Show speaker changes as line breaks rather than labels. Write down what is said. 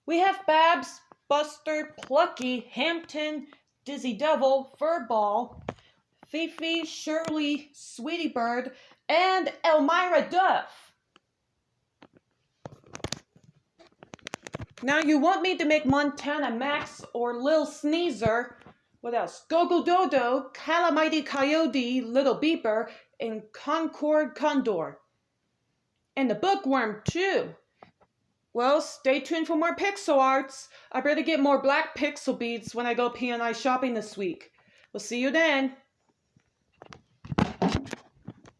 We have Babs, Buster, Plucky, Hampton, Dizzy Devil, Furball, Fifi, Shirley, Sweetie Bird, and Elmyra Duff. Now you want me to make Montana Max or Lil Sneezer. What else? Gogo Dodo, Calamity Coyote, Little Beeper, and Concord Condor. And the bookworm too. Well, stay tuned for more pixel arts. I better get more black pixel beads when I go P&I shopping this week. We'll see you then.